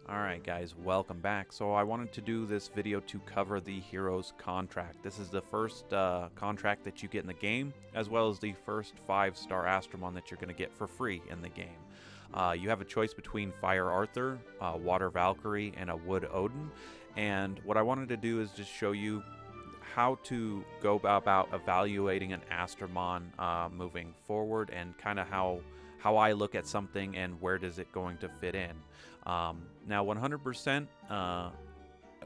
Alright guys, welcome back. So I wanted to do this video to cover the Heroes contract. This is the first contract that you get in the game, as well as the first 5-star Astromon that you're going to get for free in the game. You have a choice between Fire Arthur, Water Valkyrie, and a Wood Odin. And what I wanted to do is just show you how to go about evaluating an Astromon moving forward, and kind of how I look at something and where does it going to fit in. Now 100%,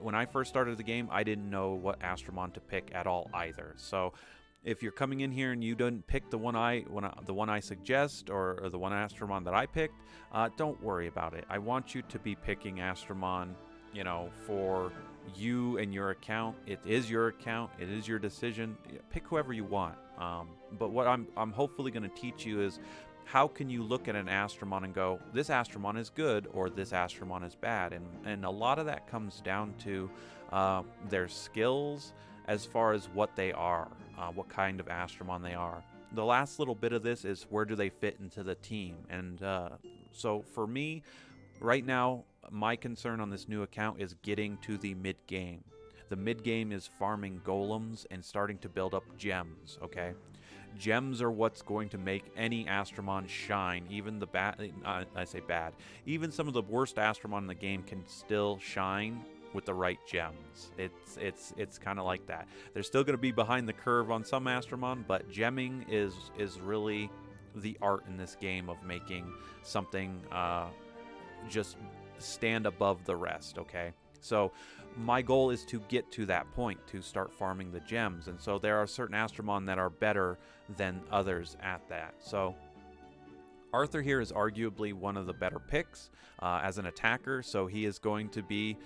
when I first started the game, I didn't know what Astromon to pick at all either. So if you're coming in here and you didn't pick the one I suggest, or the one Astromon that I picked, don't worry about it. I want you to be picking Astromon, you know, for you and your account. It is your account. It is your decision. Pick whoever you want. But what I'm hopefully going to teach you is how can you look at an Astromon and go, this Astromon is good or this Astromon is bad. And a lot of that comes down to their skills as far as what they are, what kind of Astromon they are. The last little bit of this is where do they fit into the team. And so for me, right now, my concern on this new account is getting to the mid-game. The mid-game is farming golems and starting to build up gems, okay? Gems are what's going to make any Astromon shine. Even the I say bad. Even some of the worst Astromon in the game can still shine with the right gems. It's kind of like that. They're still going to be behind the curve on some Astromon, but gemming is really the art in this game of making something just stand above the rest, okay? So my goal is to get to that point, to start farming the gems. And so there are certain Astromon that are better than others at that. So Arthur here is arguably one of the better picks as an attacker. So he's going to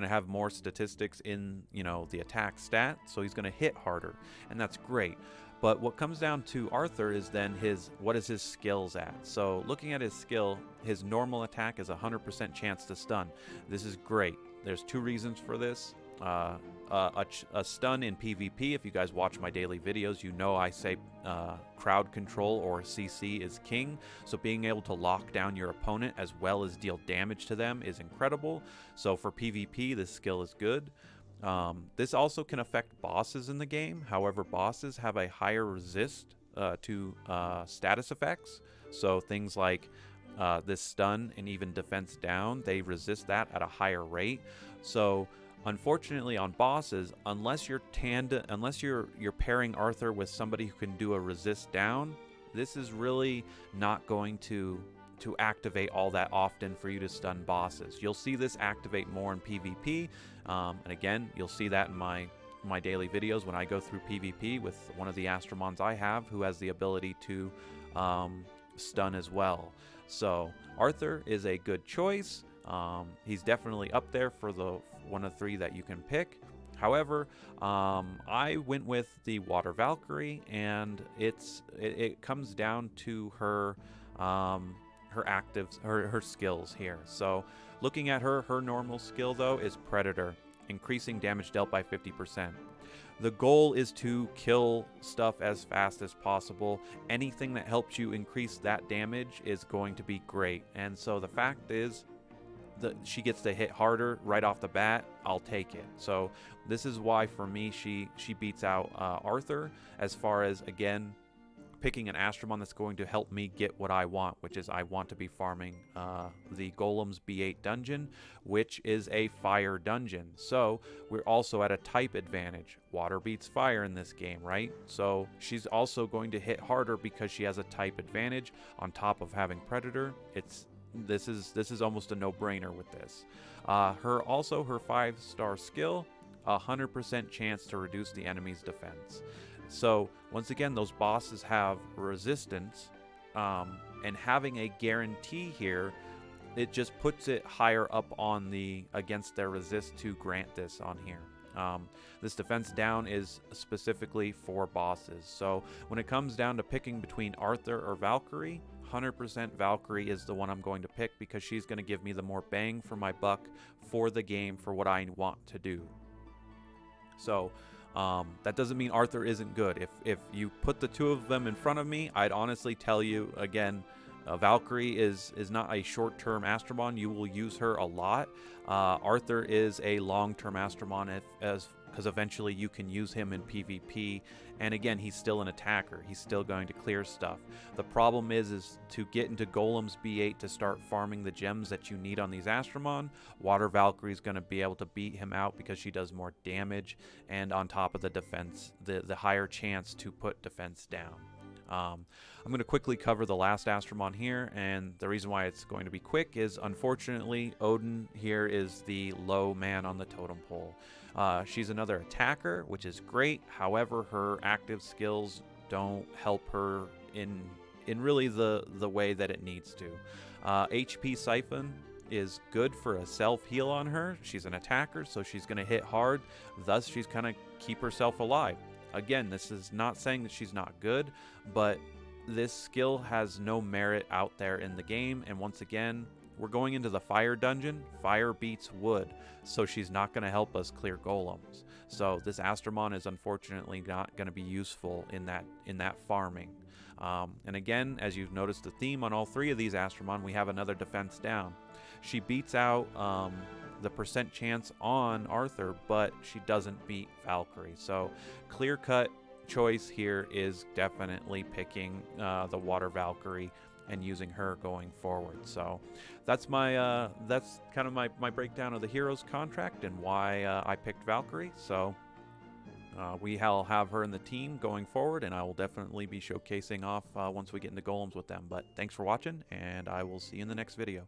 have more statistics in, you know, the attack stat. So he's going to hit harder, and that's great. But what comes down to Arthur is then what is his skills at. So looking at his skill, his normal attack is 100% chance to stun. This is great. There's two reasons for this. A stun in PvP, if you guys watch my daily videos, you know I say crowd control, or CC, is king. So being able to lock down your opponent as well as deal damage to them is incredible. So for PvP, this skill is good. This also can affect bosses in the game. However, bosses have a higher resist to status effects. So things like this stun and even defense down, they resist that at a higher rate. So unfortunately on bosses, unless you're pairing Arthur with somebody who can do a resist down, this is really not going to activate all that often for you to stun bosses. You'll see this activate more in PvP, and again, you'll see that in my daily videos when I go through PvP with one of the Astromons I have who has the ability to stun as well. So Arthur is a good choice. He's definitely up there for the one of three that you can pick. However, I went with the Water Valkyrie, and it comes down to her her skills here. So looking at her normal skill though is Predator, increasing damage dealt by 50%. The goal is to kill stuff as fast as possible. Anything that helps you increase that damage is going to be great. And so the fact is that she gets to hit harder right off the bat, I'll take it. So this is why for me she beats out Arthur, as far as, again, picking an Astromon that's going to help me get what I want, which is I want to be farming the Golems B8 dungeon, which is a fire dungeon. So we're also at a type advantage. Water beats fire in this game, right? So she's also going to hit harder because she has a type advantage on top of having Predator. This is almost a no-brainer with this. Her 5-star skill, 100% chance to reduce the enemy's defense. So once again, those bosses have resistance, and having a guarantee here, it just puts it higher up on against their resist to grant this on here. This defense down is specifically for bosses. So when it comes down to picking between Arthur or Valkyrie, 100% Valkyrie is the one I'm going to pick, because she's going to give me the more bang for my buck for the game, for what I want to do. So that doesn't mean Arthur isn't good. If you put the two of them in front of me, I'd honestly tell you, again, Valkyrie is not a short-term Astromon. You will use her a lot. Arthur is a long-term Astromon because eventually you can use him in PvP. And again, he's still an attacker. He's still going to clear stuff. The problem is to get into Golem's B8 to start farming the gems that you need on these Astromon. Water Valkyrie is going to be able to beat him out because she does more damage, and on top of the defense, the higher chance to put defense down. I'm going to quickly cover the last Astromon here, and the reason why it's going to be quick is, unfortunately, Odin here is the low man on the totem pole. She's another attacker, which is great. However, her active skills don't help her in really the way that it needs to. HP Siphon is good for a self-heal on her. She's an attacker, so she's going to hit hard. Thus, she's going to keep herself alive. Again, this is not saying that she's not good, but this skill has no merit out there in the game. And once again, we're going into the fire dungeon. Fire beats wood, so she's not going to help us clear golems. So this Astromon is unfortunately not going to be useful in that farming. And again, as you've noticed the theme on all three of these Astromon, we have another defense down. She beats out the percent chance on Arthur, but she doesn't beat Valkyrie. So clear-cut choice here is definitely picking the Water Valkyrie and using her going forward. So that's that's kind of my breakdown of the Heroes contract and why I picked Valkyrie. So we'll have her in the team going forward, and I will definitely be showcasing off once we get into golems with them. But thanks for watching, and I will see you in the next video.